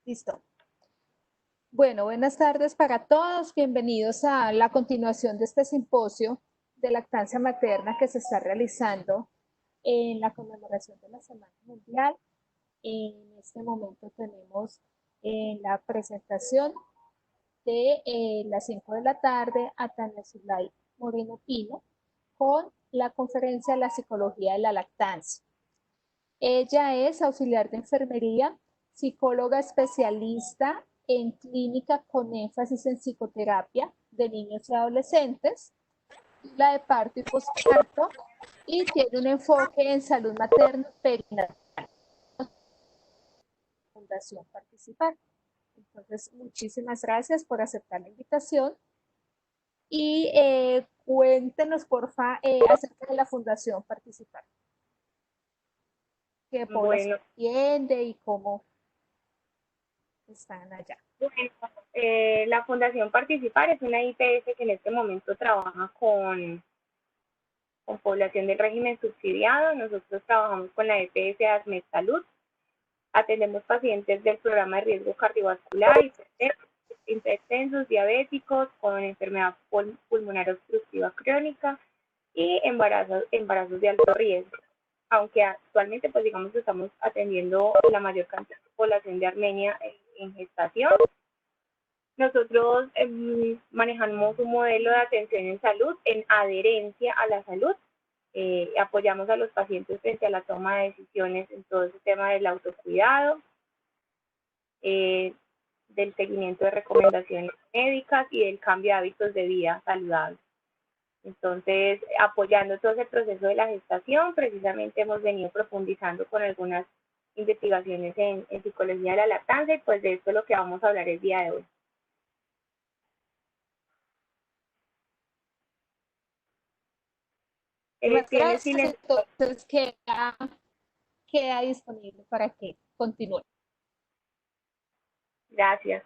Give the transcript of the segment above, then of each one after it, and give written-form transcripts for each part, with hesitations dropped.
Listo. Bueno, buenas tardes para todos. Bienvenidos a la continuación de este simposio de lactancia materna que se está realizando en la conmemoración de la Semana Mundial. En este momento tenemos la presentación de las 5 de la tarde a Tania Zulay Moreno Pino con la conferencia La psicología de la lactancia. Ella es auxiliar de enfermería, psicóloga especialista en clínica con énfasis en psicoterapia de niños y adolescentes, la de parto y posparto, y tiene un enfoque en salud materna perinatal. Fundación Participar. Entonces, muchísimas gracias por aceptar la invitación y cuéntenos, porfa, acerca de la Fundación Participar. ¿Qué población tiene y cómo están allá? Bueno, la Fundación Participar es una IPS que en este momento trabaja con población del régimen subsidiado. Nosotros trabajamos con la EPS ASMED Salud. Atendemos pacientes del programa de riesgo cardiovascular, hipertensos, diabéticos, con enfermedad pulmonar obstructiva crónica y embarazos de alto riesgo. Aunque actualmente, pues digamos que estamos atendiendo la mayor cantidad de población de Armenia en gestación. Nosotros manejamos un modelo de atención en salud, en adherencia a la salud. Apoyamos a los pacientes frente a la toma de decisiones en todo ese tema del autocuidado, del seguimiento de recomendaciones médicas y del cambio de hábitos de vida saludables. Entonces, apoyando todo ese proceso de la gestación, precisamente hemos venido profundizando con algunas investigaciones en psicología de la lactancia, y pues de esto es lo que vamos a hablar el día de hoy. Gracias, entonces queda disponible para que continúe. Gracias.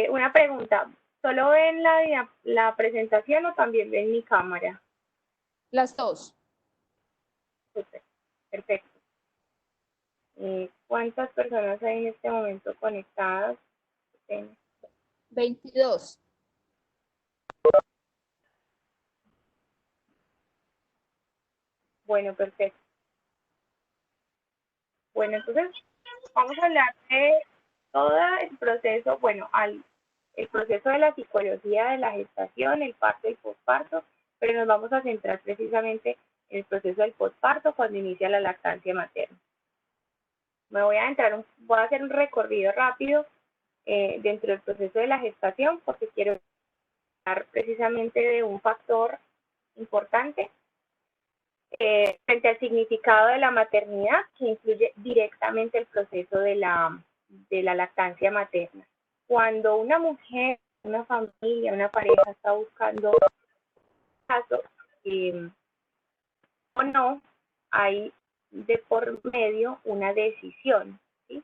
Una pregunta, ¿solo ven la presentación o también ven mi cámara? Las dos. Super, perfecto. ¿Cuántas personas hay en este momento conectadas? 22. Bueno, perfecto. Bueno, entonces vamos a hablar de todo el proceso, bueno, el proceso de la psicología de la gestación, el parto y posparto, pero nos vamos a centrar precisamente en el proceso del posparto cuando inicia la lactancia materna. Voy a hacer un recorrido rápido dentro del proceso de la gestación, porque quiero hablar precisamente de un factor importante frente al significado de la maternidad, que influye directamente el proceso de la lactancia materna. Cuando una mujer, una familia, una pareja está buscando caso o no, hay de por medio una decisión, ¿sí?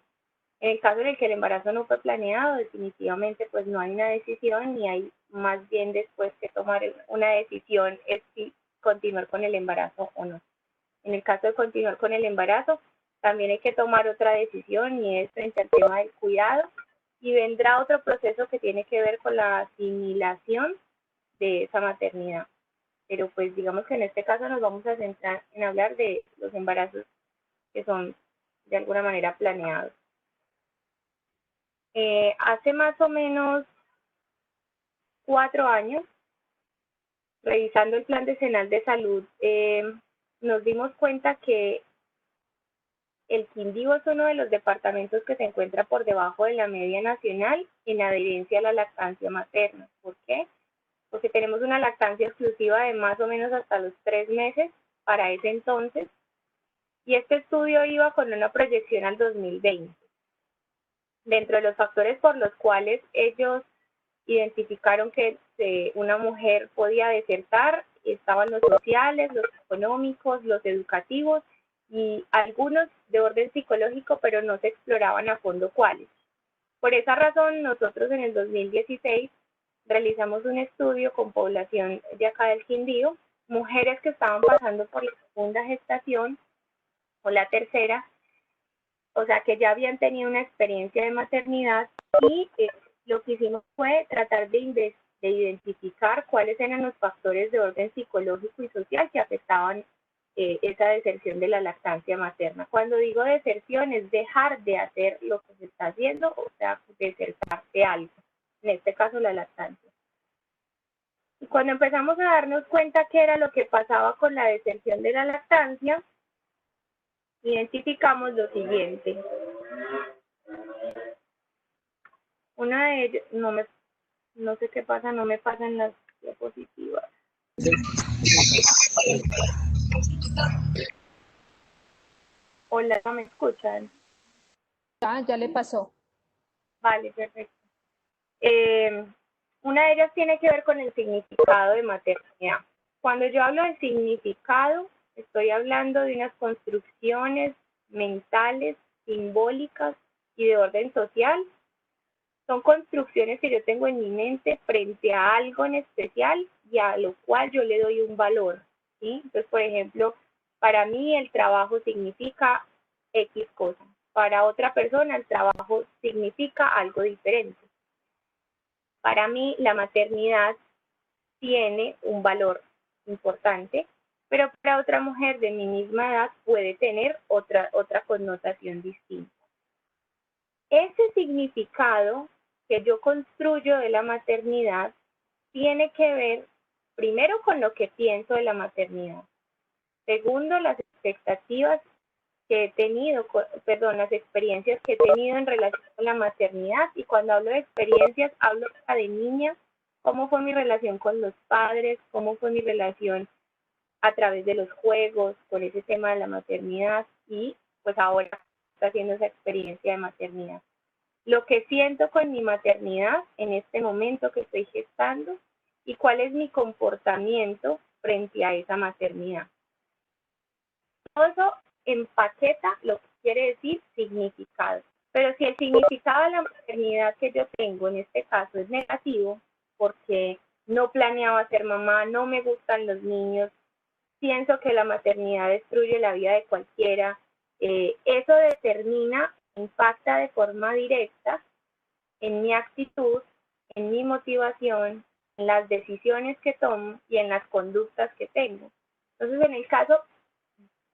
En el caso en el que el embarazo no fue planeado, definitivamente pues no hay una decisión, y hay más bien después que tomar una decisión es si continuar con el embarazo o no. En el caso de continuar con el embarazo, también hay que tomar otra decisión, y es frente al tema del cuidado, y vendrá otro proceso que tiene que ver con la asimilación de esa maternidad. Pero pues digamos que en este caso nos vamos a centrar en hablar de los embarazos que son de alguna manera planeados. Hace más o menos 4 años, revisando el Plan Decenal de Salud, nos dimos cuenta que el Quindío es uno de los departamentos que se encuentra por debajo de la media nacional en adherencia a la lactancia materna. ¿Por qué? Porque tenemos una lactancia exclusiva de más o menos hasta los 3 meses para ese entonces, y este estudio iba con una proyección al 2020. Dentro de los factores por los cuales ellos identificaron que una mujer podía desertar estaban los sociales, los económicos, los educativos y algunos de orden psicológico, pero no se exploraban a fondo cuáles. Por esa razón, nosotros en el 2016 realizamos un estudio con población de acá del Quindío, mujeres que estaban pasando por la segunda gestación o la tercera, o sea, que ya habían tenido una experiencia de maternidad y lo que hicimos fue tratar de identificar cuáles eran los factores de orden psicológico y social que afectaban esa deserción de la lactancia materna. Cuando digo deserción es dejar de hacer lo que se está haciendo, o sea, desertar de algo, en este caso la lactancia. Y cuando empezamos a darnos cuenta qué era lo que pasaba con la deserción de la lactancia, identificamos lo siguiente. Una de ellas, no sé qué pasa, no me pasan las diapositivas. Hola, ¿no me escuchan? Ya le pasó. Vale, perfecto. Una de ellas tiene que ver con el significado de maternidad. Cuando yo hablo de significado, estoy hablando de unas construcciones mentales, simbólicas y de orden social. Son construcciones que yo tengo en mi mente frente a algo en especial y a lo cual yo le doy un valor, ¿sí? Entonces, por ejemplo, para mí el trabajo significa X cosa. Para otra persona el trabajo significa algo diferente. Para mí la maternidad tiene un valor importante, pero para otra mujer de mi misma edad puede tener otra connotación distinta. Ese significado que yo construyo de la maternidad tiene que ver primero con lo que pienso de la maternidad, segundo las expectativas que he tenido, las experiencias que he tenido en relación con la maternidad, y cuando hablo de experiencias hablo de niña, cómo fue mi relación con los padres, cómo fue mi relación a través de los juegos con ese tema de la maternidad y pues ahora está haciendo esa experiencia de maternidad. Lo que siento con mi maternidad en este momento que estoy gestando y cuál es mi comportamiento frente a esa maternidad. Todo eso empaqueta lo que quiere decir significado. Pero si el significado de la maternidad que yo tengo en este caso es negativo, porque no planeaba ser mamá, no me gustan los niños, pienso que la maternidad destruye la vida de cualquiera, eso determina, impacta de forma directa en mi actitud, en mi motivación, en las decisiones que tomo y en las conductas que tengo. Entonces, en el caso,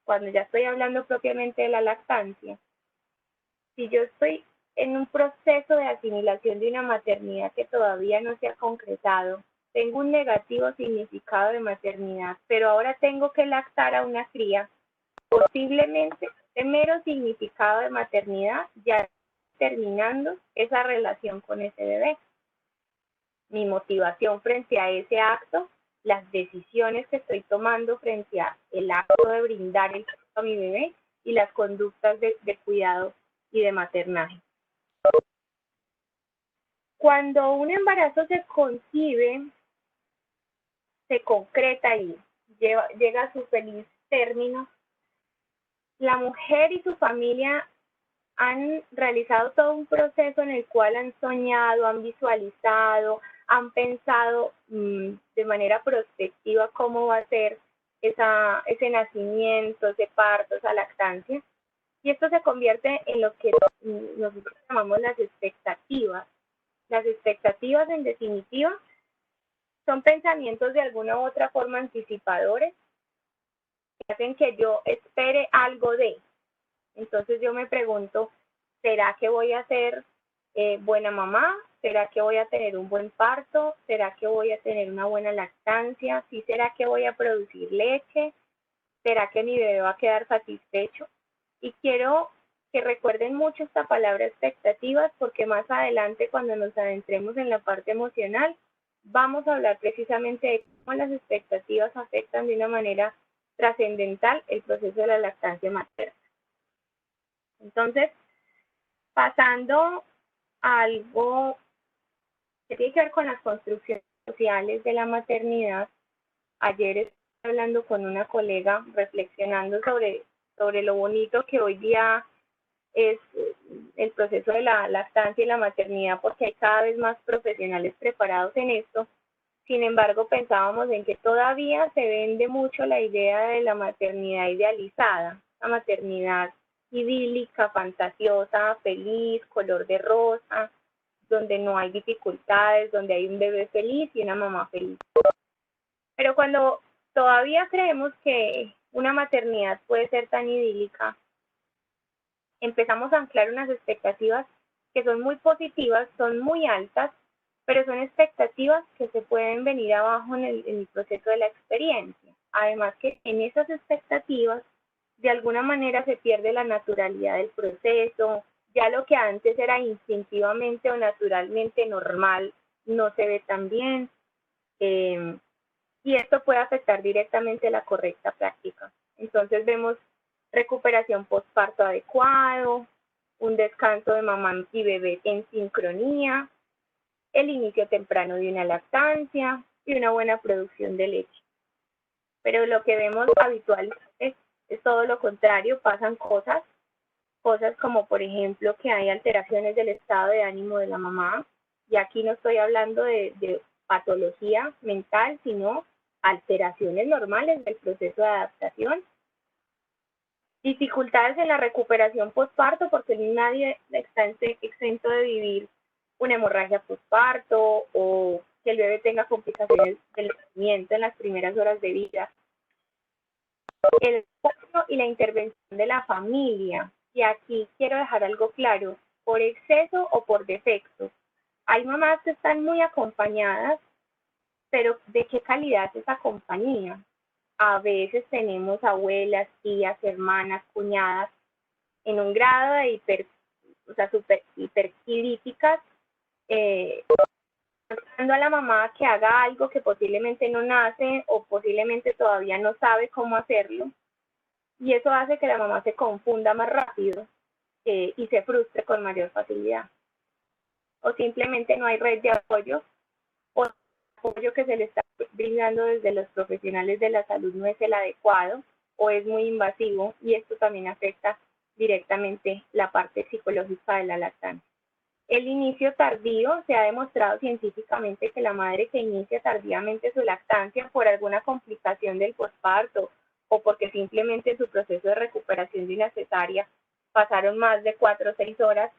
cuando ya estoy hablando propiamente de la lactancia, si yo estoy en un proceso de asimilación de una maternidad que todavía no se ha concretado, tengo un negativo significado de maternidad, pero ahora tengo que lactar a una cría, posiblemente el mero significado de maternidad ya terminando esa relación con ese bebé. Mi motivación frente a ese acto, las decisiones que estoy tomando frente a el acto de brindar el a mi bebé y las conductas de cuidado y de maternaje. Cuando un embarazo se concibe, se concreta y llega a su feliz término, la mujer y su familia han realizado todo un proceso en el cual han soñado, han visualizado, han pensado de manera prospectiva cómo va a ser ese nacimiento, ese parto, esa lactancia. Y esto se convierte en lo que nosotros llamamos las expectativas. Las expectativas, en definitiva, son pensamientos de alguna u otra forma anticipadores que hacen que yo espere algo de. Entonces yo me pregunto, ¿será que voy a ser buena mamá? ¿Será que voy a tener un buen parto? ¿Será que voy a tener una buena lactancia? ¿Sí será que voy a producir leche? ¿Será que mi bebé va a quedar satisfecho? Y quiero que recuerden mucho esta palabra expectativas, porque más adelante, cuando nos adentremos en la parte emocional, vamos a hablar precisamente de cómo las expectativas afectan de una manera trascendental el proceso de la lactancia materna. Entonces, pasando a algo que tiene que ver con las construcciones sociales de la maternidad, ayer estuve hablando con una colega reflexionando sobre lo bonito que hoy día es el proceso de la lactancia y la maternidad, porque hay cada vez más profesionales preparados en esto. Sin embargo, pensábamos en que todavía se vende mucho la idea de la maternidad idealizada, la maternidad idílica, fantasiosa, feliz, color de rosa, donde no hay dificultades, donde hay un bebé feliz y una mamá feliz. Pero cuando todavía creemos que una maternidad puede ser tan idílica, empezamos a anclar unas expectativas que son muy positivas, son muy altas, pero son expectativas que se pueden venir abajo en el proceso de la experiencia. Además que en esas expectativas, de alguna manera se pierde la naturalidad del proceso, ya lo que antes era instintivamente o naturalmente normal no se ve tan bien, y esto puede afectar directamente la correcta práctica. Entonces vemos recuperación postparto adecuado, un descanso de mamá y bebé en sincronía, el inicio temprano de una lactancia y una buena producción de leche. Pero lo que vemos habitual es todo lo contrario, pasan cosas como por ejemplo que hay alteraciones del estado de ánimo de la mamá, y aquí no estoy hablando de patología mental, sino alteraciones normales del proceso de adaptación. Dificultades en la recuperación postparto, porque nadie está exento de vivir una hemorragia postparto o que el bebé tenga complicaciones del nacimiento en las primeras horas de vida. El apoyo y la intervención de la familia, y aquí quiero dejar algo claro, por exceso o por defecto. Hay mamás que están muy acompañadas, pero ¿de qué calidad es esa compañía? A veces tenemos abuelas, tías, hermanas, cuñadas en un grado de hiperquilíticas, a la mamá que haga algo que posiblemente no nace o posiblemente todavía no sabe cómo hacerlo, y eso hace que la mamá se confunda más rápido y se frustre con mayor facilidad. O simplemente no hay red de apoyo, o el apoyo que se le está brindando desde los profesionales de la salud no es el adecuado o es muy invasivo, y esto también afecta directamente la parte psicológica de la lactancia. El inicio tardío, se ha demostrado científicamente que la madre que inicia tardíamente su lactancia por alguna complicación del posparto o porque simplemente su proceso de recuperación de una cesárea pasaron más de 4 o 6 horas,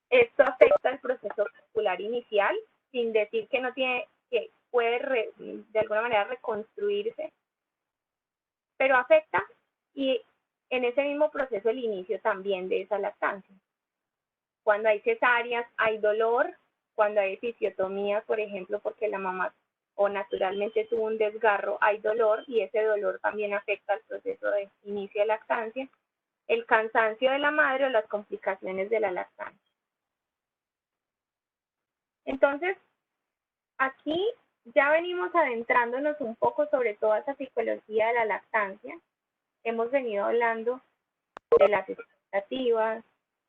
esto afecta el proceso vascular inicial, sin decir que no tiene, que puede de alguna manera reconstruirse, pero afecta, y en ese mismo proceso el inicio también de esa lactancia. Cuando hay cesáreas hay dolor, cuando hay episiotomía, por ejemplo, porque la mamá o naturalmente tuvo un desgarro, hay dolor, y ese dolor también afecta al proceso de inicio de lactancia, el cansancio de la madre o las complicaciones de la lactancia. Entonces, aquí ya venimos adentrándonos un poco sobre toda esa psicología de la lactancia. Hemos venido hablando de las expectativas,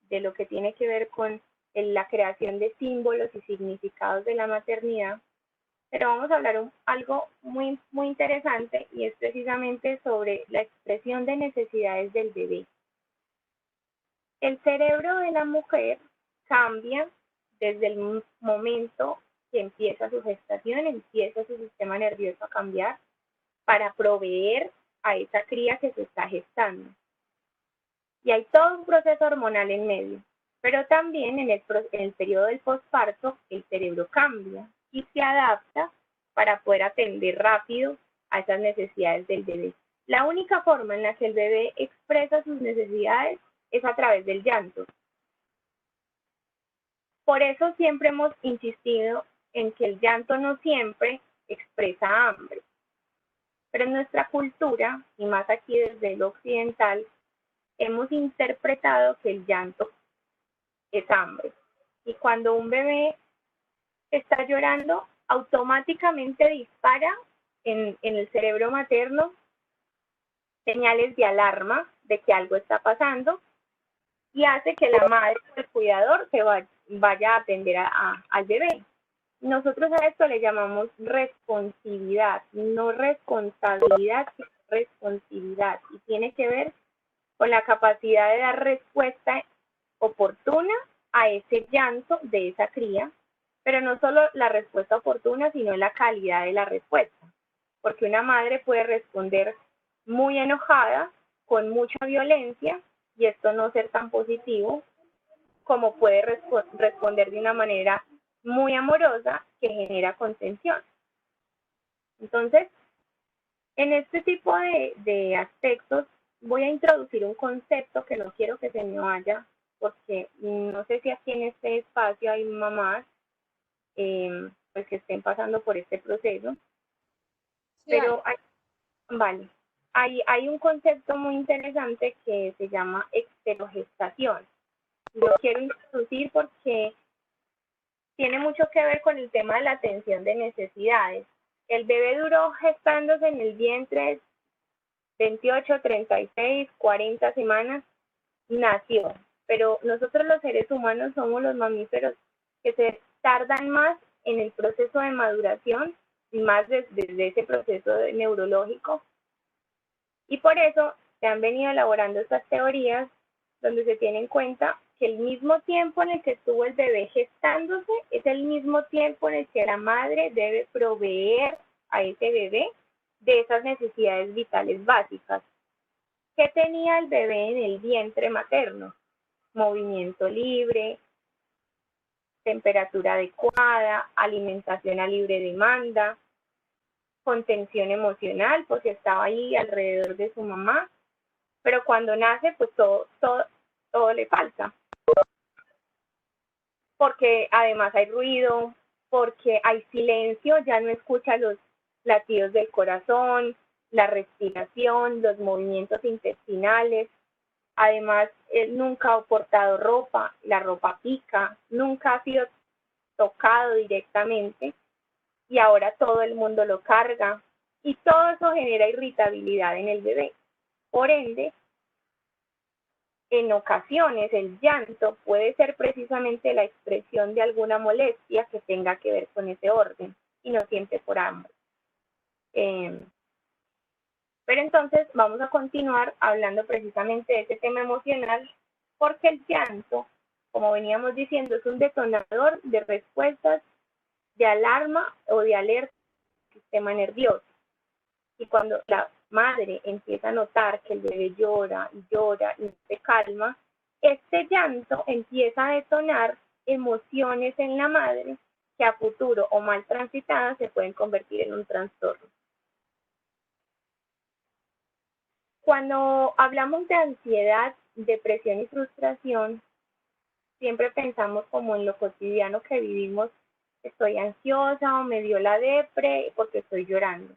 de lo que tiene que ver con la creación de símbolos y significados de la maternidad, pero vamos a hablar algo muy interesante, y es precisamente sobre la expresión de necesidades del bebé. El cerebro de la mujer cambia desde el momento que empieza su gestación, empieza su sistema nervioso a cambiar para proveer a esa cría que se está gestando. Y hay todo un proceso hormonal en medio, pero también en el periodo del posparto el cerebro cambia y se adapta para poder atender rápido a esas necesidades del bebé. La única forma en la que el bebé expresa sus necesidades es a través del llanto. Por eso siempre hemos insistido en que el llanto no siempre expresa hambre, pero en nuestra cultura, y más aquí desde lo occidental, hemos interpretado que el llanto es hambre. Y cuando un bebé está llorando, automáticamente dispara en el cerebro materno señales de alarma de que algo está pasando, y hace que la madre o el cuidador se vaya a atender al bebé. Nosotros a esto le llamamos responsividad, no responsabilidad, sino responsividad, y tiene que ver con la capacidad de dar respuesta oportuna a ese llanto de esa cría, pero no solo la respuesta oportuna, sino la calidad de la respuesta, porque una madre puede responder muy enojada, con mucha violencia, y esto no ser tan positivo, como puede responder de una manera muy amorosa que genera contención. Entonces, en este tipo de aspectos voy a introducir un concepto que no quiero que se me vaya, porque no sé si aquí en este espacio hay mamás pues que estén pasando por este proceso, Sí hay. pero vale, hay un concepto muy interesante que se llama exterogestación. Lo quiero introducir porque tiene mucho que ver con el tema de la atención de necesidades. El bebé duró gestándose en el vientre 28, 36, 40 semanas, nació. Pero nosotros los seres humanos somos los mamíferos que se tardan más en el proceso de maduración, más desde ese proceso neurológico. Y por eso se han venido elaborando estas teorías donde se tiene en cuenta que el mismo tiempo en el que estuvo el bebé gestándose es el mismo tiempo en el que la madre debe proveer a ese bebé de esas necesidades vitales básicas. ¿Qué tenía el bebé en el vientre materno? Movimiento libre, temperatura adecuada, alimentación a libre demanda, contención emocional, porque estaba ahí alrededor de su mamá, pero cuando nace, pues todo le falta. Porque además hay ruido, porque hay silencio, ya no escucha los latidos del corazón, la respiración, los movimientos intestinales. Además, él nunca ha portado ropa, la ropa pica, nunca ha sido tocado directamente y ahora todo el mundo lo carga y todo eso genera irritabilidad en el bebé. Por ende, en ocasiones el llanto puede ser precisamente la expresión de alguna molestia que tenga que ver con ese orden y no siempre por hambre. Pero entonces vamos a continuar hablando precisamente de ese tema emocional porque el llanto, como veníamos diciendo, es un detonador de respuestas de alarma o de alerta del sistema nervioso. Y cuando la madre empieza a notar que el bebé llora y llora y no se calma, este llanto empieza a detonar emociones en la madre que a futuro o mal transitadas se pueden convertir en un trastorno. Cuando hablamos de ansiedad, depresión y frustración, siempre pensamos como en lo cotidiano que vivimos, estoy ansiosa o me dio la depre porque estoy llorando.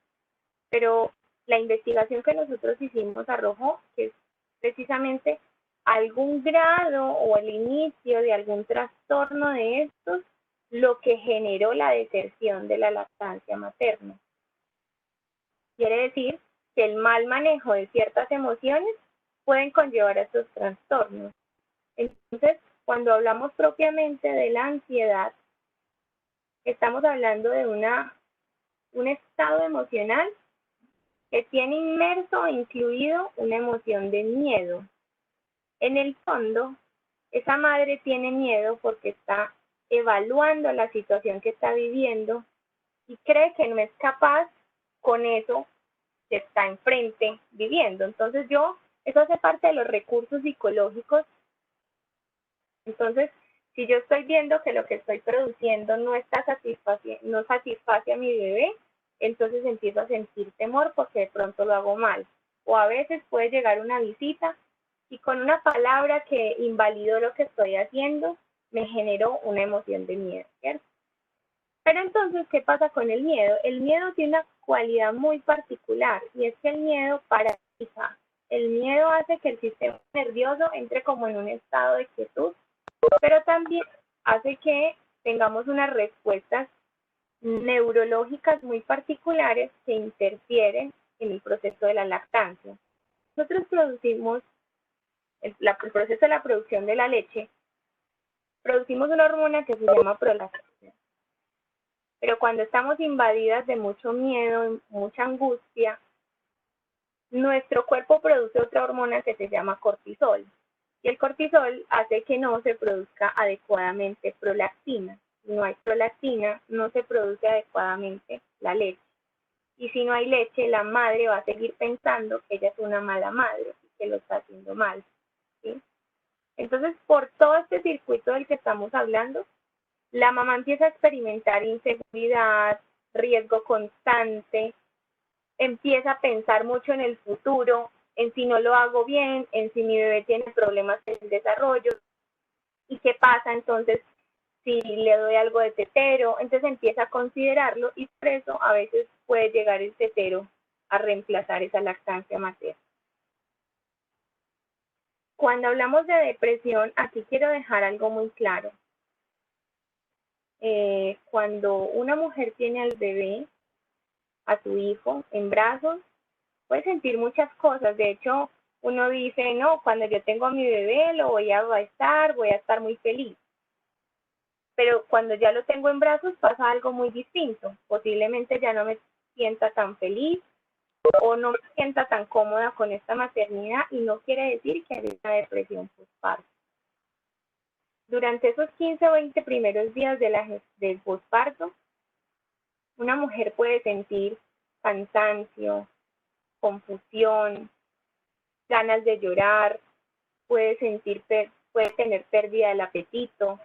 Pero la investigación que nosotros hicimos arrojó que es precisamente algún grado o el inicio de algún trastorno de estos lo que generó la deserción de la lactancia materna. Quiere decir que el mal manejo de ciertas emociones pueden conllevar a estos trastornos. Entonces, cuando hablamos propiamente de la ansiedad, estamos hablando de un estado emocional que tiene inmerso e incluido una emoción de miedo. En el fondo, esa madre tiene miedo porque está evaluando la situación que está viviendo y cree que no es capaz con eso que está enfrente viviendo. Entonces eso hace parte de los recursos psicológicos. Entonces, si yo estoy viendo que lo que estoy produciendo no satisface a mi bebé, entonces empiezo a sentir temor porque de pronto lo hago mal. O a veces puede llegar una visita y con una palabra que invalidó lo que estoy haciendo, me generó una emoción de miedo, ¿cierto? Pero entonces, ¿qué pasa con el miedo? El miedo tiene una cualidad muy particular y es que el miedo paraliza. El miedo hace que el sistema nervioso entre como en un estado de quietud, pero también hace que tengamos unas respuestas neurológicas muy particulares que interfieren en el proceso de la lactancia. Nosotros producimos, el proceso de la producción de la leche, producimos una hormona que se llama prolactina. Pero cuando estamos invadidas de mucho miedo, mucha angustia, nuestro cuerpo produce otra hormona que se llama cortisol. Y el cortisol hace que no se produzca adecuadamente prolactina. Si no hay prolactina, no se produce adecuadamente la leche. Y si no hay leche, la madre va a seguir pensando que ella es una mala madre y que lo está haciendo mal, ¿sí? Entonces, por todo este circuito del que estamos hablando, la mamá empieza a experimentar inseguridad, riesgo constante, empieza a pensar mucho en el futuro, en si no lo hago bien, en si mi bebé tiene problemas en el desarrollo, y qué pasa entonces si le doy algo de tetero. Entonces empieza a considerarlo y por eso a veces puede llegar el tetero a reemplazar esa lactancia materna. Cuando hablamos de depresión, aquí quiero dejar algo muy claro. Cuando una mujer tiene al bebé, a su hijo, en brazos, puede sentir muchas cosas. De hecho, uno dice, no, cuando yo tengo a mi bebé lo voy a estar muy feliz. Pero cuando ya lo tengo en brazos pasa algo muy distinto. Posiblemente ya no me sienta tan feliz o no me sienta tan cómoda con esta maternidad y no quiere decir que haya una depresión postparto. Durante esos 15 o 20 primeros días del postparto, una mujer puede sentir cansancio, confusión, ganas de llorar, puede tener pérdida del apetito,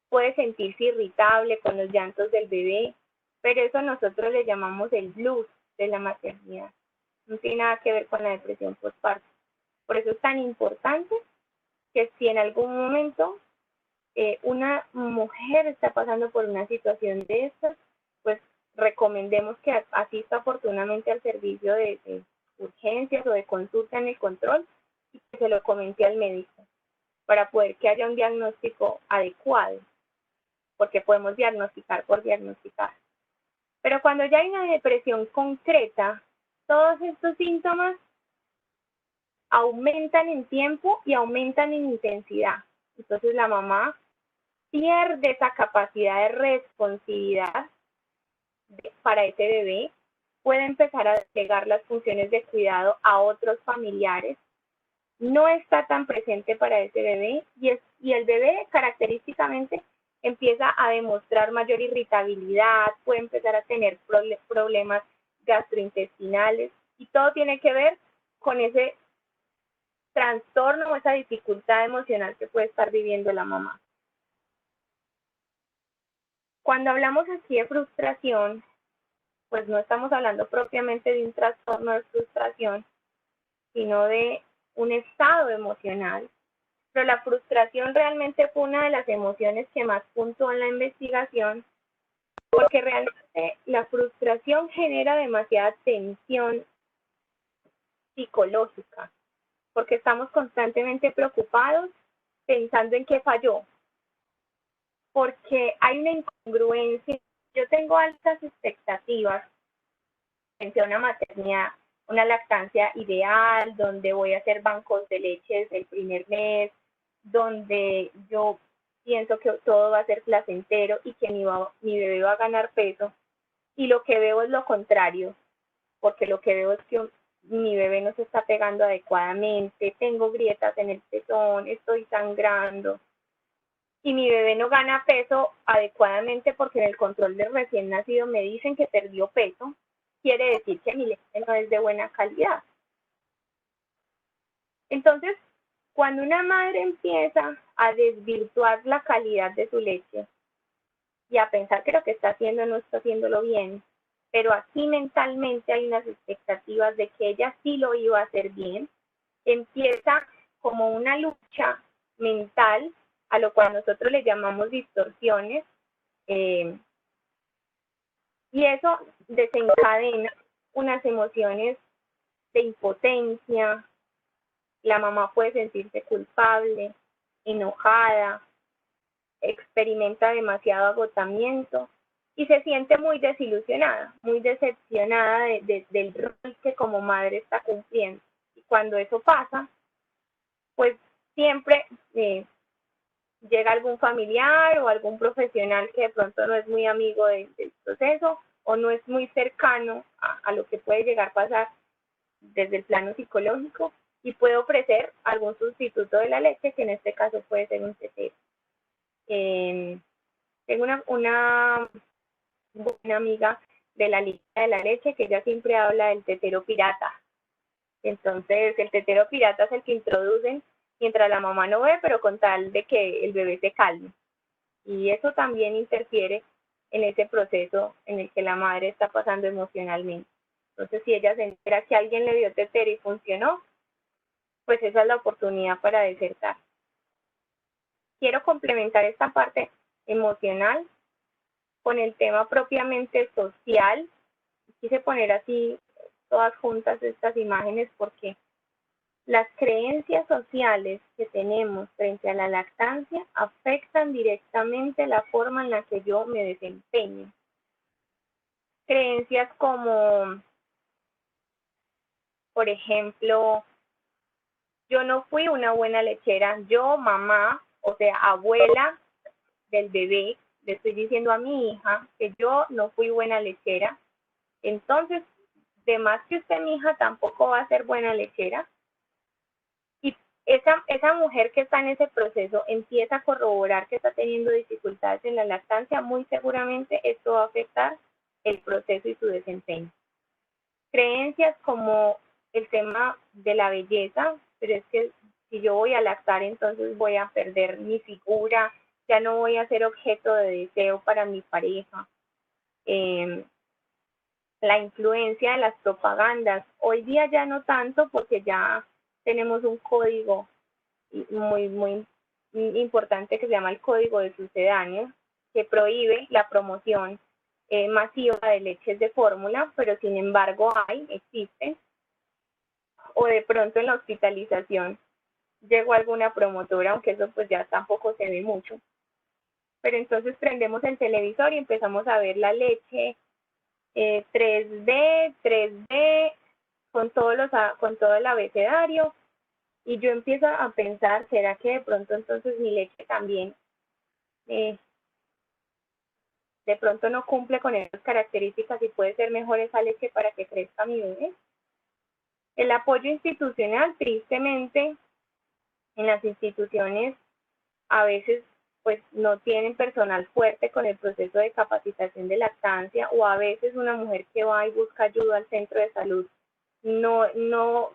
puede sentirse irritable con los llantos del bebé, pero eso nosotros le llamamos el blues de la maternidad. No tiene nada que ver con la depresión postparto. Por eso es tan importante que si en algún momento una mujer está pasando por una situación de estas, pues recomendemos que asista oportunamente al servicio de urgencias o de consulta en el control y que se lo comente al médico para poder que haya un diagnóstico adecuado, porque podemos diagnosticar por diagnosticar. Pero cuando ya hay una depresión concreta, todos estos síntomas aumentan en tiempo y aumentan en intensidad. Entonces la mamá pierde esa capacidad de responsividad para ese bebé, puede empezar a delegar las funciones de cuidado a otros familiares, no está tan presente para ese bebé y el bebé característicamente empieza a demostrar mayor irritabilidad, puede empezar a tener problemas gastrointestinales y todo tiene que ver con ese trastorno o esa dificultad emocional que puede estar viviendo la mamá. Cuando hablamos aquí de frustración, pues no estamos hablando propiamente de un trastorno de frustración, sino de un estado emocional. Pero la frustración realmente fue una de las emociones que más puntuó en la investigación, porque realmente la frustración genera demasiada tensión psicológica, porque estamos constantemente preocupados pensando en qué falló, porque hay una incongruencia. Yo tengo altas expectativas frente a una maternidad, una lactancia ideal, donde voy a hacer bancos de leche desde el primer mes, donde yo pienso que todo va a ser placentero y que mi bebé va a ganar peso. Y lo que veo es lo contrario, porque lo que veo es que mi bebé no se está pegando adecuadamente, tengo grietas en el pezón, estoy sangrando. Y mi bebé no gana peso adecuadamente porque en el control del recién nacido me dicen que perdió peso, quiere decir que mi leche no es de buena calidad. Entonces, cuando una madre empieza a desvirtuar la calidad de su leche y a pensar que lo que está haciendo no está haciéndolo bien, pero aquí mentalmente hay unas expectativas de que ella sí lo iba a hacer bien, empieza como una lucha mental, a lo cual nosotros le llamamos distorsiones, y eso desencadena unas emociones de impotencia. La mamá puede sentirse culpable, enojada, experimenta demasiado agotamiento y se siente muy desilusionada, muy decepcionada del rol que como madre está cumpliendo. Y cuando eso pasa, pues siempre llega algún familiar o algún profesional que de pronto no es muy amigo del proceso o no es muy cercano a lo que puede llegar a pasar desde el plano psicológico y puede ofrecer algún sustituto de la leche, que en este caso puede ser un tetero. Tengo una buena amiga de la línea de la leche que ella siempre habla del tetero pirata. Entonces, el tetero pirata es el que introducen mientras la mamá no ve, pero con tal de que el bebé se calme. Y eso también interfiere en ese proceso en el que la madre está pasando emocionalmente. Entonces, si ella se entera que alguien le dio tetero y funcionó, pues esa es la oportunidad para desertar. Quiero complementar esta parte emocional con el tema propiamente social. Quise poner así todas juntas estas imágenes porque las creencias sociales que tenemos frente a la lactancia afectan directamente la forma en la que yo me desempeño. Creencias como, por ejemplo, yo no fui una buena lechera, yo, mamá, o sea, abuela del bebé, le estoy diciendo a mi hija que yo no fui buena lechera, entonces, de más que usted, mi hija, tampoco va a ser buena lechera. Y esa mujer que está en ese proceso empieza a corroborar que está teniendo dificultades en la lactancia, muy seguramente esto va a afectar el proceso y su desempeño. Creencias como el tema de la belleza, pero es que si yo voy a lactar, entonces voy a perder mi figura, ya no voy a ser objeto de deseo para mi pareja. La influencia de las propagandas, hoy día ya no tanto porque ya tenemos un código muy importante que se llama el Código de Sucedáneos, que prohíbe la promoción masiva de leches de fórmula, pero sin embargo existen, o de pronto en la hospitalización llegó alguna promotora, aunque eso pues ya tampoco se ve mucho. Pero entonces prendemos el televisor y empezamos a ver la leche 3D, con todo el abecedario, y yo empiezo a pensar, ¿será que de pronto entonces mi leche también de pronto no cumple con esas características y puede ser mejor esa leche para que crezca mi bebé? El apoyo institucional, tristemente, en las instituciones a veces pues no tienen personal fuerte con el proceso de capacitación de lactancia, o a veces una mujer que va y busca ayuda al centro de salud no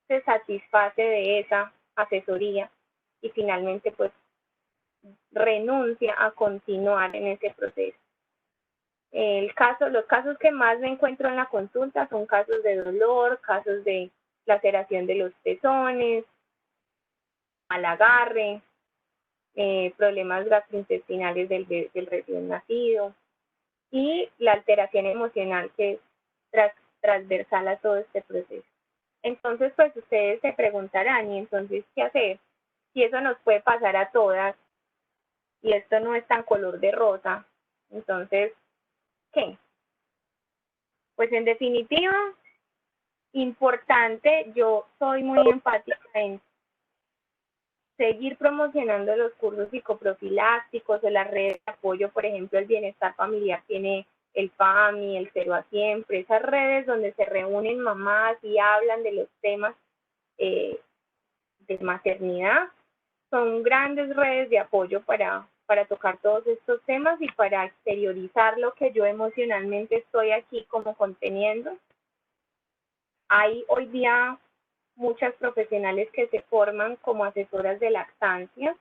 se satisface de esa asesoría y finalmente pues renuncia a continuar en ese proceso. Los casos que más me encuentro en la consulta son casos de dolor, casos de laceración de los pezones, mal agarre, problemas gastrointestinales del recién nacido y la alteración emocional que es transversal a todo este proceso. Entonces, pues ustedes se preguntarán, ¿y entonces qué hacer? Si eso nos puede pasar a todas y esto no es tan color de rosa, entonces, ¿qué? Pues en definitiva, importante, yo soy muy empática en seguir promocionando los cursos psicoprofilácticos o las redes de apoyo, por ejemplo, el bienestar familiar tiene el PAMI, el Cero a Siempre, esas redes donde se reúnen mamás y hablan de los temas de maternidad, son grandes redes de apoyo para tocar todos estos temas y para exteriorizar lo que yo emocionalmente estoy aquí como conteniendo. Hay hoy día muchas profesionales que se forman como asesoras de lactancia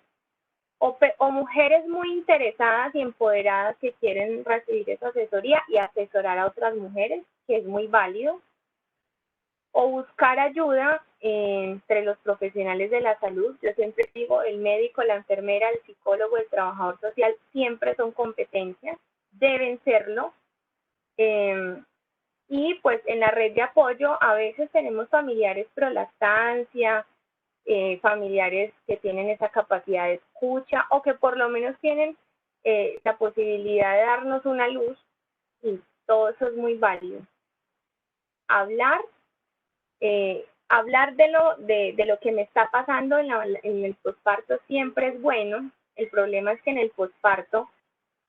o mujeres muy interesadas y empoderadas que quieren recibir esa asesoría y asesorar a otras mujeres, que es muy válido, o buscar ayuda entre los profesionales de la salud. Yo siempre digo, el médico, la enfermera, el psicólogo, el trabajador social siempre son competencias, deben serlo. Y pues en la red de apoyo a veces tenemos familiares pro lactancia, familiares que tienen esa capacidad de escucha o que por lo menos tienen la posibilidad de darnos una luz, y todo eso es muy válido. Hablar de lo que me está pasando en el posparto siempre es bueno. El problema es que en el posparto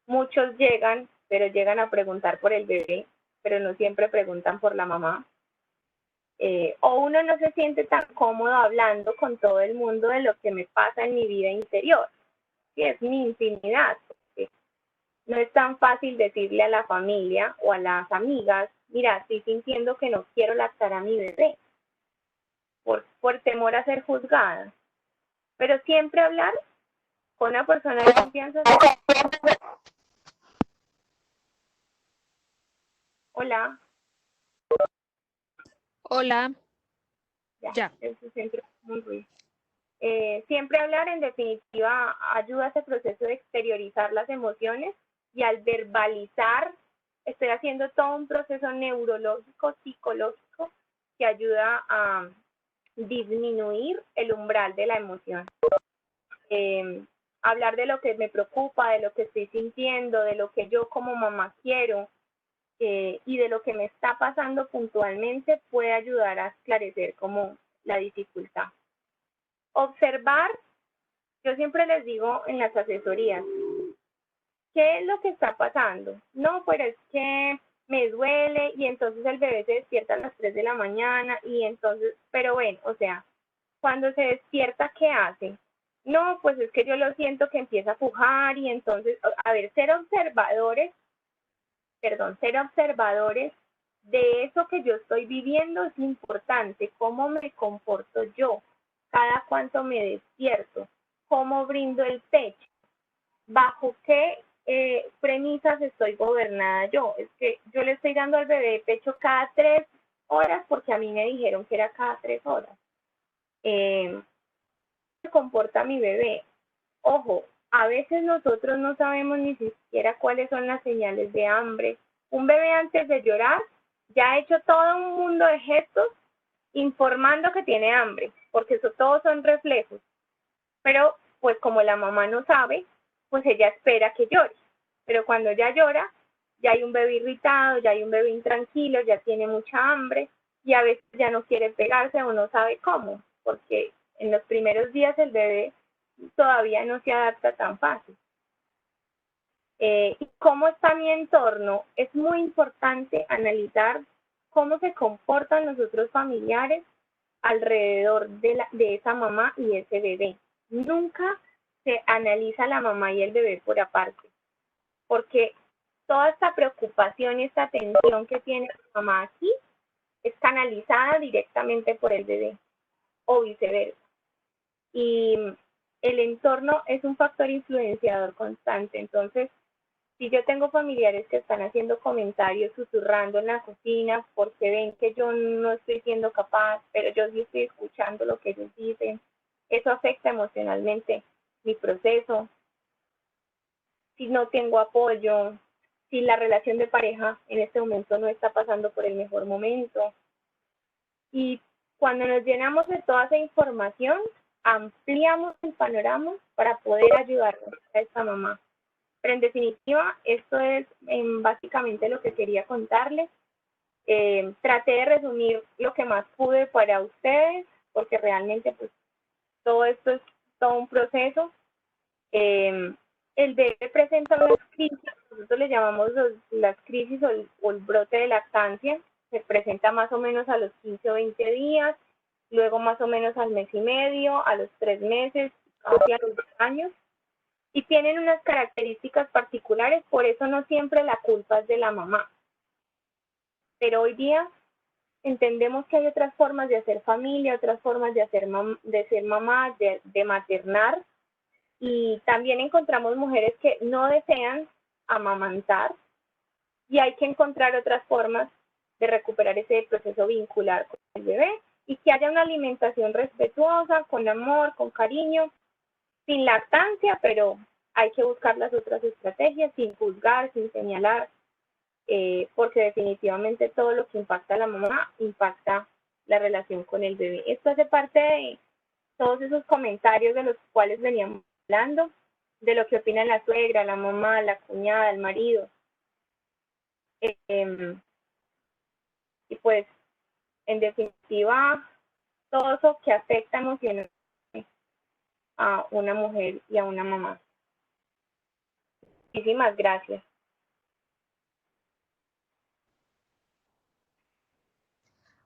muchos llegan, pero llegan a preguntar por el bebé, pero no siempre preguntan por la mamá. O uno no se siente tan cómodo hablando con todo el mundo de lo que me pasa en mi vida interior, que es mi intimidad. No es tan fácil decirle a la familia o a las amigas, mira, estoy sintiendo que no quiero lactar a mi bebé, por temor a ser juzgada. pero siempre hablar con una persona de confianza. Hola. Hola, ya. Eso siempre es muy ruido. Siempre hablar, en definitiva, ayuda a ese proceso de exteriorizar las emociones, y al verbalizar, estoy haciendo todo un proceso neurológico, psicológico, que ayuda a disminuir el umbral de la emoción. Hablar de lo que me preocupa, de lo que estoy sintiendo, de lo que yo como mamá quiero, y de lo que me está pasando puntualmente, puede ayudar a esclarecer como la dificultad. Observar, yo siempre les digo en las asesorías, ¿qué es lo que está pasando? No, pero es que me duele y entonces el bebé se despierta a las 3 de la mañana y entonces, pero bueno, o sea, cuando se despierta, ¿qué hace? No, pues es que yo lo siento que empieza a pujar y entonces, a ver, ser observadores de eso que yo estoy viviendo es importante. ¿Cómo me comporto yo? ¿Cada cuánto me despierto? ¿Cómo brindo el pecho? ¿Bajo qué premisas estoy gobernada yo? Es que yo le estoy dando al bebé pecho cada 3 horas porque a mí me dijeron que era cada 3 horas. ¿Cómo se comporta mi bebé? Ojo, a veces nosotros no sabemos ni siquiera cuáles son las señales de hambre. Un bebé antes de llorar ya ha hecho todo un mundo de gestos informando que tiene hambre, porque eso todos son reflejos. Pero pues como la mamá no sabe, pues ella espera que llore. Pero cuando ya llora, ya hay un bebé irritado, ya hay un bebé intranquilo, ya tiene mucha hambre y a veces ya no quiere pegarse o no sabe cómo, porque en los primeros días el bebé todavía no se adapta tan fácil. ¿Y cómo está mi entorno? Es muy importante analizar cómo se comportan los otros familiares alrededor de esa mamá y ese bebé. Nunca se analiza la mamá y el bebé por aparte, porque toda esta preocupación y esta tensión que tiene la mamá aquí es canalizada directamente por el bebé o viceversa. Y el entorno es un factor influenciador constante. Entonces, si yo tengo familiares que están haciendo comentarios, susurrando en la cocina porque ven que yo no estoy siendo capaz, pero yo sí estoy escuchando lo que ellos dicen, eso afecta emocionalmente mi proceso. Si no tengo apoyo, si la relación de pareja en este momento no está pasando por el mejor momento. Y cuando nos llenamos de toda esa información, ampliamos el panorama para poder ayudar a esta mamá. Pero en definitiva, esto es básicamente lo que quería contarles. Traté de resumir lo que más pude para ustedes, porque realmente pues todo esto es todo un proceso. El bebé presenta unas crisis, nosotros le llamamos las crisis o el brote de lactancia, se presenta más o menos a los 15 o 20 días, luego más o menos al mes y medio, a los 3 meses, hacia los 2 años, y tienen unas características particulares, por eso no siempre la culpa es de la mamá. Pero hoy día entendemos que hay otras formas de hacer familia, otras formas de ser mamá, de maternar, y también encontramos mujeres que no desean amamantar y hay que encontrar otras formas de recuperar ese proceso vincular con el bebé y que haya una alimentación respetuosa, con amor, con cariño, sin lactancia, pero hay que buscar las otras estrategias sin juzgar, sin señalar, porque definitivamente todo lo que impacta a la mamá impacta la relación con el bebé. Esto hace parte de todos esos comentarios de los cuales veníamos hablando, de lo que opina la suegra, la mamá, la cuñada, el marido. Y pues, en definitiva, todo eso que afecta emocionalmente a una mujer y a una mamá. Muchísimas gracias.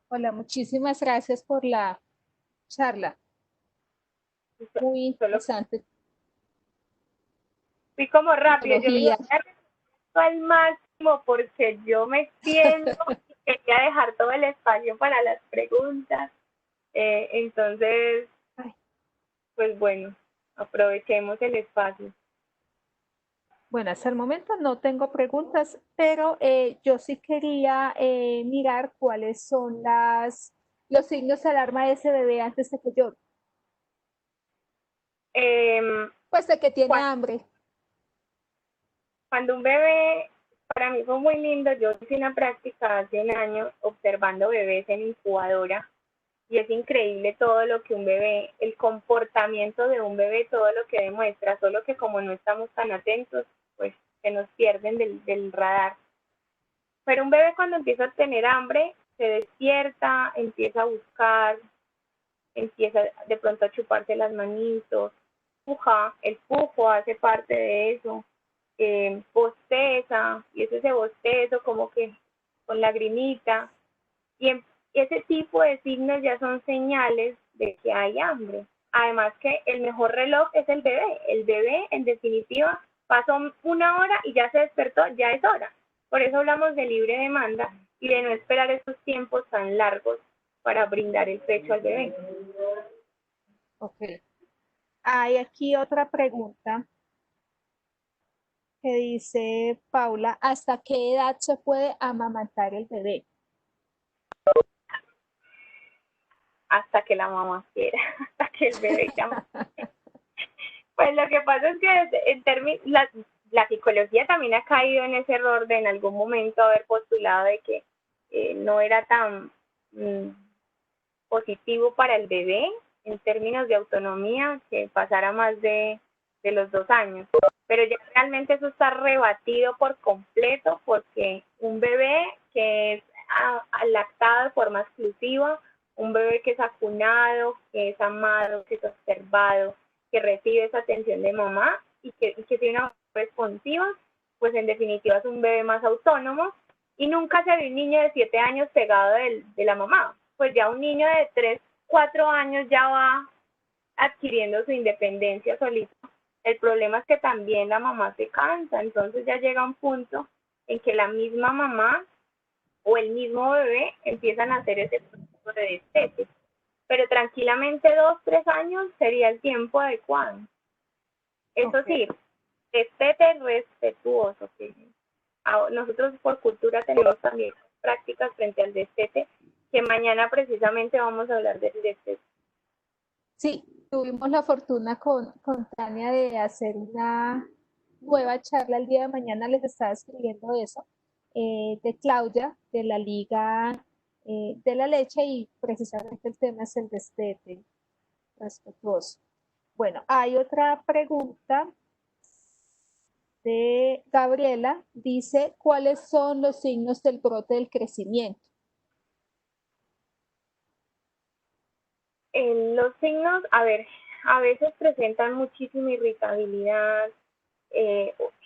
Hola, muchísimas gracias por la charla. Muy Solo interesante. fui como rápido, yo dije, Tecnología. al máximo porque yo me extiendo y quería dejar todo el espacio para las preguntas. Entonces, pues bueno, aprovechemos el espacio. Bueno, hasta el momento no tengo preguntas, pero yo sí quería mirar cuáles son los signos de alarma de ese bebé antes de que llore. Pues de que tiene hambre. Cuando un bebé, para mí fue muy lindo, yo hice una práctica hace un año observando bebés en incubadora y es increíble todo lo que un bebé, el comportamiento de un bebé, todo lo que demuestra, solo que como no estamos tan atentos, pues se nos pierden del radar. Pero un bebé cuando empieza a tener hambre, se despierta, empieza a buscar, empieza de pronto a chuparse las manitos, puja, el pujo hace parte de eso, bosteza, y es ese bostezo como que con lagrimita, y ese tipo de signos ya son señales de que hay hambre. Además que el mejor reloj es el bebé en definitiva pasó una hora y ya se despertó, ya es hora. Por eso hablamos de libre demanda y de no esperar esos tiempos tan largos para brindar el pecho al bebé. Ok. Hay aquí otra pregunta que dice Paula, ¿hasta qué edad se puede amamantar el bebé? Hasta que la mamá quiera, hasta que el bebé llama. Pues lo que pasa es que en términos, la psicología también ha caído en ese error de en algún momento haber postulado de que no era tan positivo para el bebé en términos de autonomía que pasara más de los 2 años. Pero ya realmente eso está rebatido por completo porque un bebé que es lactado de forma exclusiva, un bebé que es acunado, que es amado, que es observado, que recibe esa atención de mamá y que tiene una responsiva, pues en definitiva es un bebé más autónomo y nunca se ve un niño de 7 años pegado de la mamá. Pues ya un niño de 3, 4 años ya va adquiriendo su independencia solito. El problema es que también la mamá se cansa, entonces ya llega un punto en que la misma mamá o el mismo bebé empiezan a hacer ese proceso de destete. Pero tranquilamente 2, 3 años sería el tiempo adecuado. Eso sí, destete respetuoso. Que nosotros por cultura tenemos también prácticas frente al destete, que mañana precisamente vamos a hablar del destete. Sí, tuvimos la fortuna con Tania de hacer una nueva charla el día de mañana, les estaba escribiendo eso, de Claudia, de la Liga de la Leche, y precisamente el tema es el destete respetuoso. Bueno, hay otra pregunta de Gabriela, dice, ¿cuáles son los signos del brote del crecimiento? Los signos, a ver, a veces presentan muchísima irritabilidad,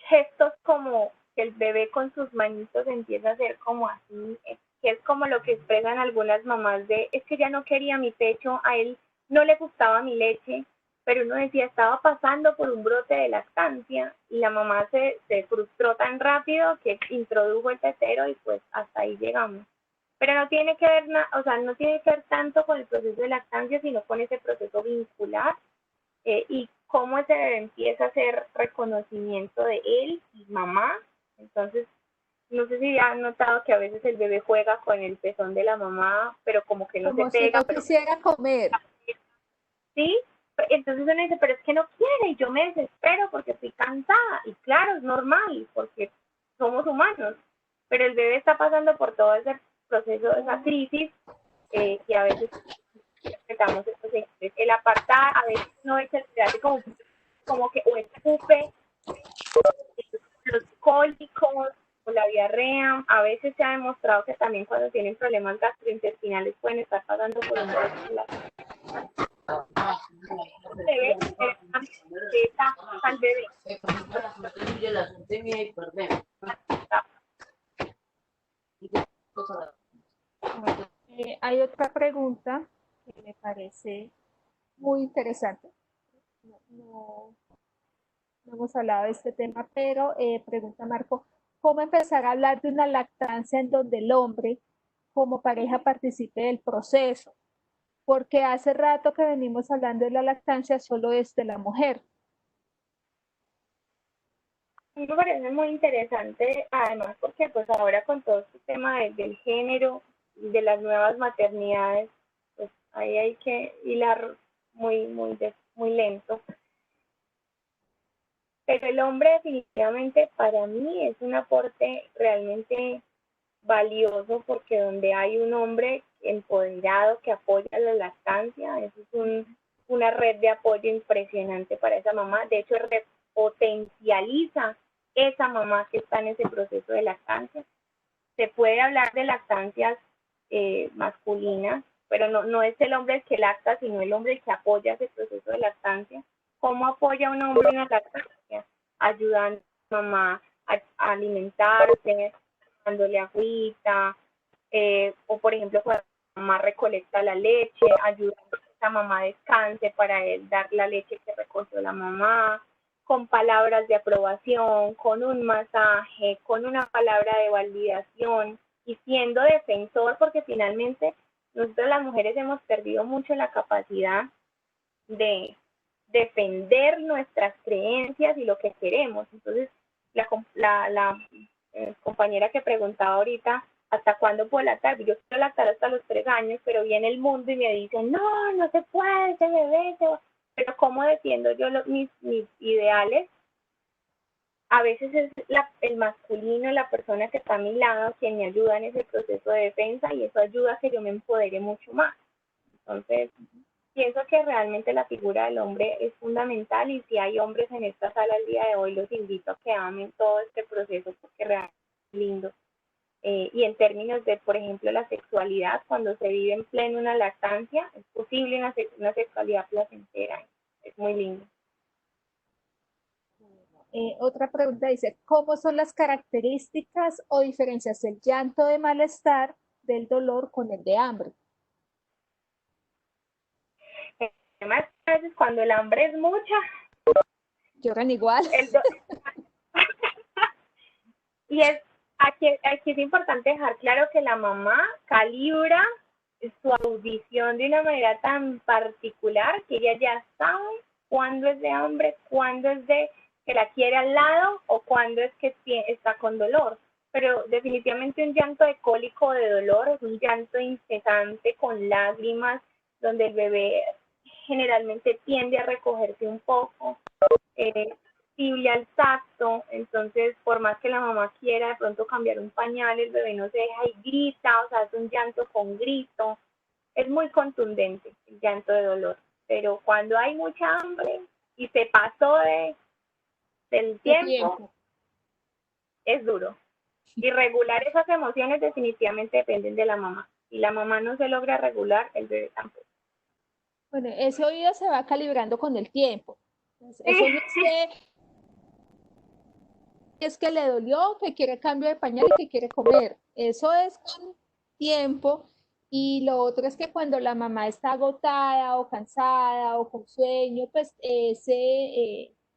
gestos como que el bebé con sus manitos empieza a hacer como así, que es como lo que expresan algunas mamás de, es que ya no quería mi pecho, a él no le gustaba mi leche, pero uno decía, estaba pasando por un brote de lactancia y la mamá se frustró tan rápido que introdujo el tetero y pues hasta ahí llegamos. Pero no tiene que ver, o sea, no tiene que ver tanto con el proceso de lactancia, sino con ese proceso vincular y cómo ese bebé empieza a hacer reconocimiento de él y mamá. Entonces, no sé si han notado que a veces el bebé juega con el pezón de la mamá, pero como que no se Como si pega, no pero quisiera comer. sí. Entonces uno dice, pero es que no quiere y yo me desespero porque estoy cansada. Y claro, es normal porque somos humanos, pero el bebé está pasando por todo ese proceso, esa crisis, y a veces enfrentamos estos señales. El apartar, a veces no es el hace como que o escupe, los cólicos o la diarrea. A veces se ha demostrado que también cuando tienen problemas gastrointestinales pueden estar pasando por un brote debe al bebé. Hay otra pregunta que me parece muy interesante. No hemos hablado de este tema, pero pregunta Marco, ¿cómo empezar a hablar de una lactancia en donde el hombre como pareja participe del proceso? porque hace rato que venimos hablando de la lactancia solo es de la mujer. Me parece muy interesante, además porque pues ahora con todo este tema del género, de las nuevas maternidades, pues ahí hay que hilar muy lento. Pero el hombre definitivamente para mí es un aporte realmente valioso porque donde hay un hombre empoderado que apoya la lactancia, eso es una red de apoyo impresionante para esa mamá. De hecho, potencializa esa mamá que está en ese proceso de lactancia. Se puede hablar de lactancias masculinas, pero no es el hombre el que lacta, sino el hombre el que apoya ese proceso de lactancia. ¿Cómo apoya un hombre una lactancia? Ayudando a la mamá a alimentarse, dándole agüita, o por ejemplo cuando la mamá recolecta la leche, ayudando a que esa mamá descanse para él dar la leche que recogió la mamá, con palabras de aprobación, con un masaje, con una palabra de validación y siendo defensor, porque finalmente nosotros las mujeres hemos perdido mucho la capacidad de defender nuestras creencias y lo que queremos. Entonces, la compañera que preguntaba ahorita, ¿hasta cuándo puedo lactar? Yo quiero lactar hasta los 3 años, pero viene el mundo y me dicen, no se puede, ese bebé se va. Pero ¿cómo defiendo yo mis ideales? A veces es el masculino, la persona que está a mi lado, quien me ayuda en ese proceso de defensa y eso ayuda a que yo me empodere mucho más. Entonces, pienso que realmente la figura del hombre es fundamental y si hay hombres en esta sala el día de hoy, los invito a que amen todo este proceso porque realmente es lindo. Y en términos de, por ejemplo, la sexualidad, cuando se vive en pleno una lactancia, es posible una sexualidad placentera. Es muy lindo. Otra pregunta dice, ¿cómo son las características o diferencias del llanto de malestar del dolor con el de hambre? Además, a veces cuando el hambre es mucha, ¿Lloran igual? el do... y aquí es importante dejar claro que la mamá calibra su audición de una manera tan particular que ella ya sabe cuándo es de hambre, cuándo es de que la quiere al lado o cuándo es que está con dolor. Pero definitivamente un llanto de cólico o de dolor es un llanto incesante con lágrimas, donde el bebé generalmente tiende a recogerse un poco, sensible al tacto, entonces por más que la mamá quiera de pronto cambiar un pañal, el bebé no se deja y grita, o sea, es un llanto con grito, es muy contundente el llanto de dolor, pero cuando hay mucha hambre y se pasó del De tiempo, tiempo. es duro. Y regular esas emociones definitivamente dependen de la mamá. Si la mamá no se logra regular, el bebé tampoco. Bueno, ese oído se va calibrando con el tiempo. Entonces, eso no es que le dolió, que quiere cambio de pañal y que quiere comer. Eso es con tiempo. Y lo otro es que cuando la mamá está agotada o cansada o con sueño, pues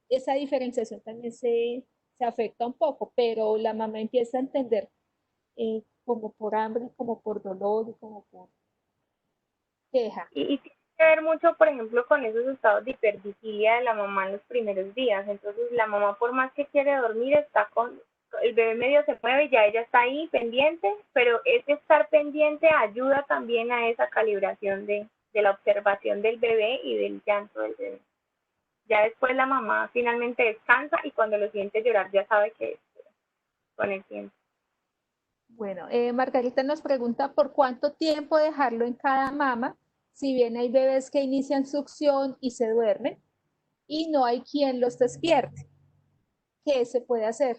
esa diferenciación también se afecta un poco, pero la mamá empieza a entender como por hambre, como por dolor y como por queja. Y tiene que ver mucho, por ejemplo, con esos estados de hipervigilia de la mamá en los primeros días. Entonces, la mamá, por más que quiere dormir, está con el bebé medio se mueve y ya ella está ahí pendiente, pero ese estar pendiente ayuda también a esa calibración de la observación del bebé y del llanto del bebé. Ya después la mamá finalmente descansa y cuando lo siente llorar ya sabe que es con el tiempo. Bueno, Margarita nos pregunta por cuánto tiempo dejarlo en cada mama, si bien hay bebés que inician succión y se duermen y no hay quien los despierte. ¿Qué se puede hacer?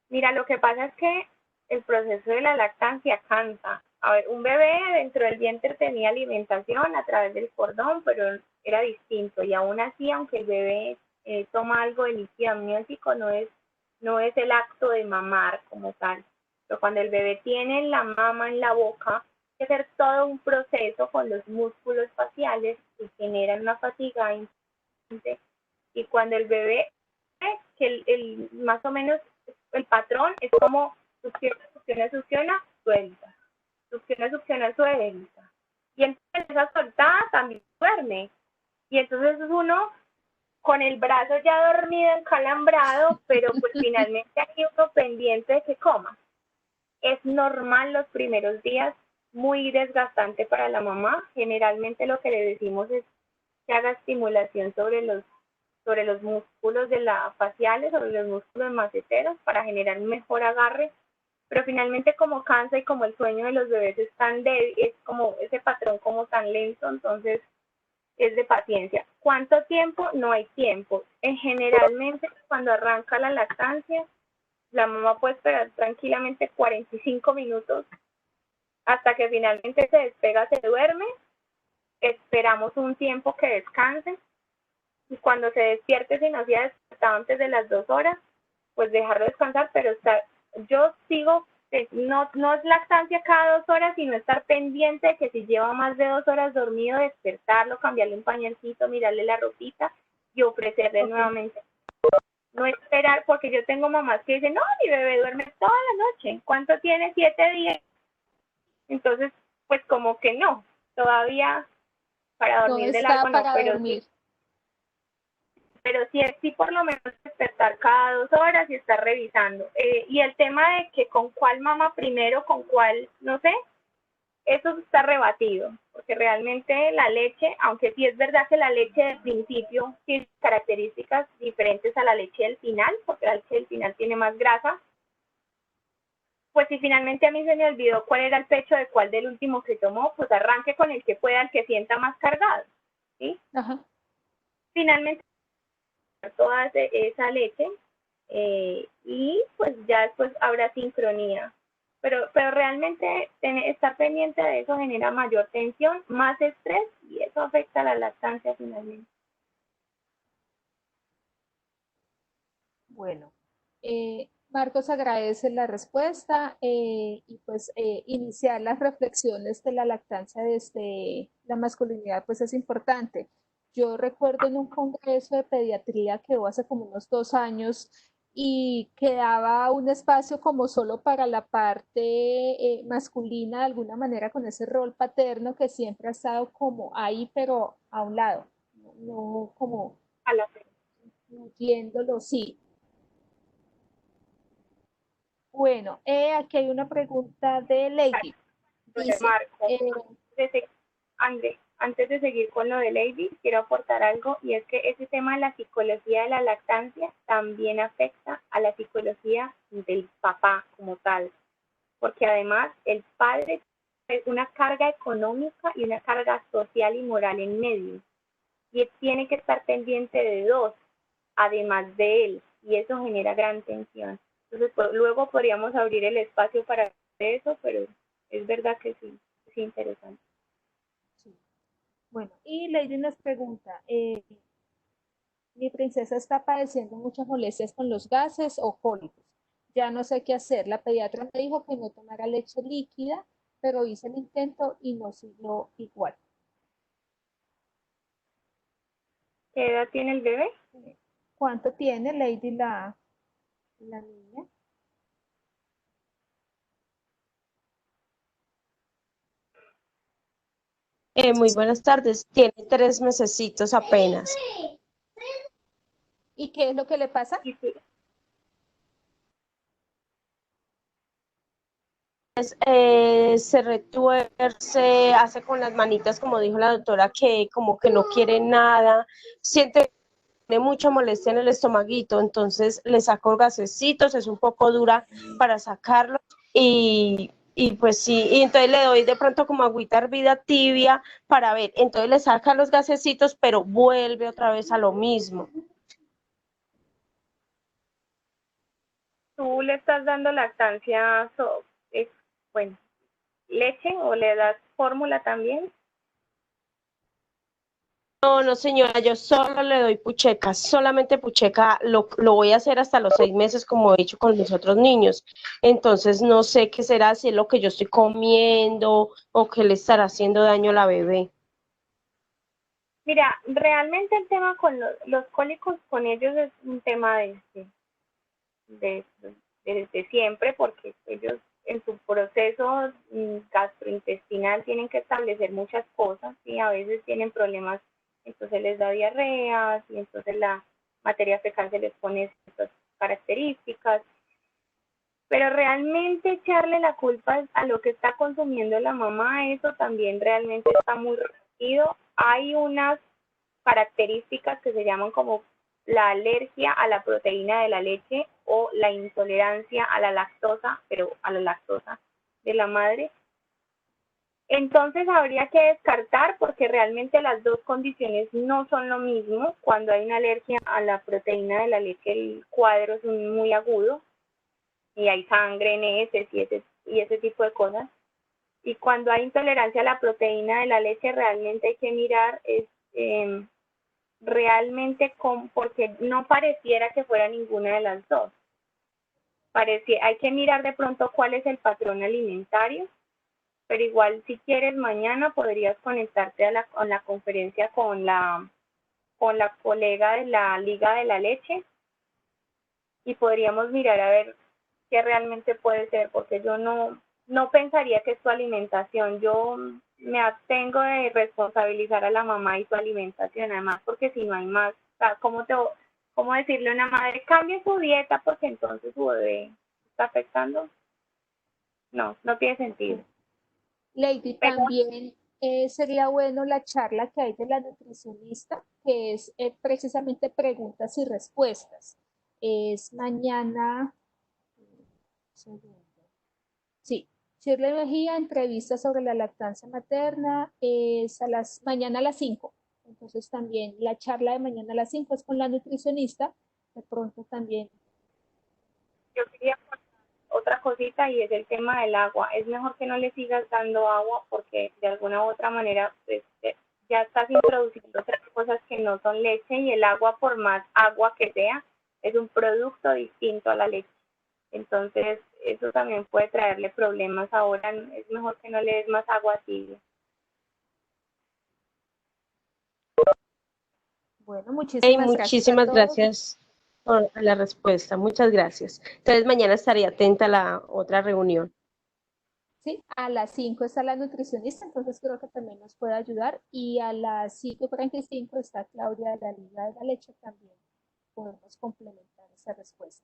Mira, lo que pasa es que el proceso de la lactancia cansa. A ver, un bebé dentro del vientre tenía alimentación a través del cordón, pero era distinto. Y aún así, aunque el bebé toma algo de líquido amniótico, no es el acto de mamar como tal. Pero cuando el bebé tiene la mama en la boca, hay que hacer todo un proceso con los músculos faciales que generan una fatiga importante. Y cuando el bebé, que más o menos el patrón es como succiona, succiona, succiona, suelta, succiona, succiona, suelta. Y entonces esa soltada también duerme. Y entonces uno con el brazo ya dormido, encalambrado, pero pues finalmente hay uno pendiente de que coma. Es normal los primeros días, muy desgastante para la mamá. Generalmente lo que le decimos es que haga estimulación sobre los músculos de la faciales, sobre los músculos maceteros para generar un mejor agarre, pero finalmente como cansa y como el sueño de los bebés es tan débil, es como ese patrón como tan lento, entonces es de paciencia. ¿Cuánto tiempo? No hay tiempo. Generalmente cuando arranca la lactancia, la mamá puede esperar tranquilamente 45 minutos hasta que finalmente se despega, se duerme, esperamos un tiempo que descanse y cuando se despierte, si no se ha despertado antes de las 2 horas, pues dejarlo descansar, pero yo sigo, no es lactancia cada 2 horas, sino estar pendiente de que si lleva más de 2 horas dormido, despertarlo, cambiarle un pañalcito, mirarle la ropita y ofrecerle nuevamente. No esperar, porque yo tengo mamás que dicen, no, mi bebé duerme toda la noche. ¿Cuánto tiene? 7 días. Entonces, pues como que no, todavía para No dormir de largo está no, para dormir. pero sí por lo menos despertar cada 2 horas y estar revisando. Y el tema de que con cuál mama primero, con cuál, no sé, eso está rebatido, porque realmente la leche, aunque sí es verdad que la leche del principio tiene características diferentes a la leche del final, porque la leche del final tiene más grasa, pues si finalmente a mí se me olvidó cuál era el pecho de cuál del último que tomó, pues arranque con el que pueda, el que sienta más cargado, ¿sí? Ajá. Finalmente toda esa leche y pues ya después habrá sincronía. Pero realmente estar pendiente de eso genera mayor tensión, más estrés y eso afecta a la lactancia finalmente. Bueno, Marcos agradece la respuesta y pues iniciar las reflexiones de la lactancia desde la masculinidad pues es importante. Yo recuerdo en un congreso de pediatría que hubo hace como unos 2 años y quedaba un espacio como solo para la parte masculina de alguna manera con ese rol paterno que siempre ha estado como ahí pero a un lado, no como A la viéndolo, sí. Bueno, aquí hay una pregunta de Lady. Dice, Marco, André, antes de seguir con lo de Lady, quiero aportar algo y es que ese tema de la psicología de la lactancia también afecta a la psicología del papá como tal, porque además el padre es una carga económica y una carga social y moral en medio y tiene que estar pendiente de dos, además de él, y eso genera gran tensión. Entonces, pues, luego podríamos abrir el espacio para eso, pero es verdad que sí, es interesante. sí. Bueno, y Lady nos pregunta, mi princesa está padeciendo muchas molestias con los gases o cólicos. Ya no sé qué hacer. La pediatra me dijo que no tomara leche líquida, pero hice el intento y no siguió igual. ¿Qué edad tiene el bebé? ¿Cuánto tiene Lady la niña? Muy buenas tardes. Tiene 3 mesecitos apenas. ¿Y qué es lo que le pasa? Y sí, Se retuerce, hace con las manitas, como dijo la doctora, que como que no quiere nada. Siente que tiene mucha molestia en el estomaguito, entonces le saco gasecitos, es un poco dura para sacarlo y pues sí, y entonces le doy de pronto como agüita hervida tibia para ver, entonces le saca los gasecitos, pero vuelve otra vez a lo mismo. tú le estás dando lactancia, bueno, leche o le das fórmula también. No, no, señora, yo solo le doy pucheca, solamente pucheca, lo voy a hacer hasta los 6 meses, como he hecho con mis otros niños. Entonces, no sé qué será, si es lo que yo estoy comiendo o qué le estará haciendo daño a la bebé. Mira, realmente el tema con los cólicos con ellos es un tema de, de siempre, porque ellos en su proceso gastrointestinal tienen que establecer muchas cosas y a veces tienen problemas, entonces les da diarreas y entonces la materia fecal se les pone ciertas características, pero realmente echarle la culpa a lo que está consumiendo la mamá, eso también realmente está muy reducido. Hay unas características que se llaman como la alergia a la proteína de la leche o la intolerancia a la lactosa, pero a la lactosa de la madre. Entonces habría que descartar porque realmente las dos condiciones no son lo mismo. Cuando hay una alergia a la proteína de la leche, el cuadro es muy agudo y hay sangre en heces y ese tipo de cosas. Y cuando hay intolerancia a la proteína de la leche, realmente hay que mirar realmente porque no pareciera que fuera ninguna de las dos. Hay que mirar de pronto cuál es el patrón alimentario, pero igual si quieres mañana podrías conectarte a la conferencia con la colega de la Liga de la Leche y podríamos mirar a ver qué realmente puede ser, porque yo no pensaría que es su alimentación. Yo me abstengo de responsabilizar a la mamá y su alimentación, además porque si no hay más, o sea, ¿cómo decirle a una madre, cambie su dieta porque entonces su bebé está afectando? No tiene sentido. Lady, Pero también sería bueno la charla que hay de la nutricionista, que es precisamente preguntas y respuestas. Es mañana, segundo. Sí, Shirley Mejía, entrevista sobre la lactancia materna, es mañana a las 5. Entonces también la charla de mañana a las 5 es con la nutricionista. De pronto también. yo quería otra cosita y es el tema del agua. Es mejor que no le sigas dando agua porque de alguna u otra manera pues, ya estás introduciendo otras cosas que no son leche y el agua, por más agua que sea, es un producto distinto a la leche. Entonces, eso también puede traerle problemas ahora. Es mejor que no le des más agua tibia. Bueno, Hey, muchísimas gracias a muchísimas todos. gracias por la respuesta. Muchas gracias. Entonces, mañana estaré atenta a la otra reunión. Sí, a las 5 está la nutricionista, entonces creo que también nos puede ayudar. Y a las 5:45 está Claudia de la Liga de la Leche, también podemos complementar esa respuesta.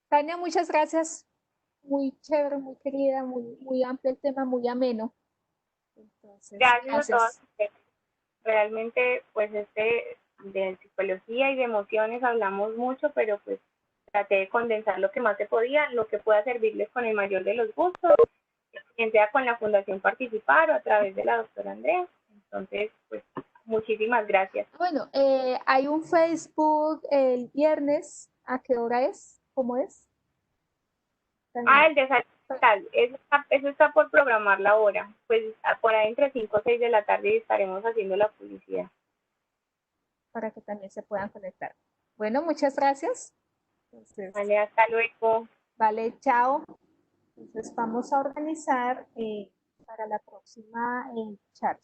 Tania, muchas gracias. Muy chévere, muy querida, muy amplio el tema, muy ameno. Entonces, Gracias a todos gracias. ustedes. Realmente, pues, de psicología y de emociones hablamos mucho, pero pues traté de condensar lo que más se podía, lo que pueda servirles con el mayor de los gustos, bien sea con la Fundación Participar o a través de la doctora Andrea. Entonces, pues, muchísimas gracias. Bueno, hay un Facebook el viernes. ¿A qué hora es? ¿Cómo es? El de salud mental, eso está por programar la hora. Pues por ahí entre 5 o 6 de la tarde estaremos haciendo la publicidad. Para que también se puedan conectar. Bueno, muchas gracias. Entonces, Vale, hasta luego. vale, chao. Entonces vamos a organizar para la próxima charla.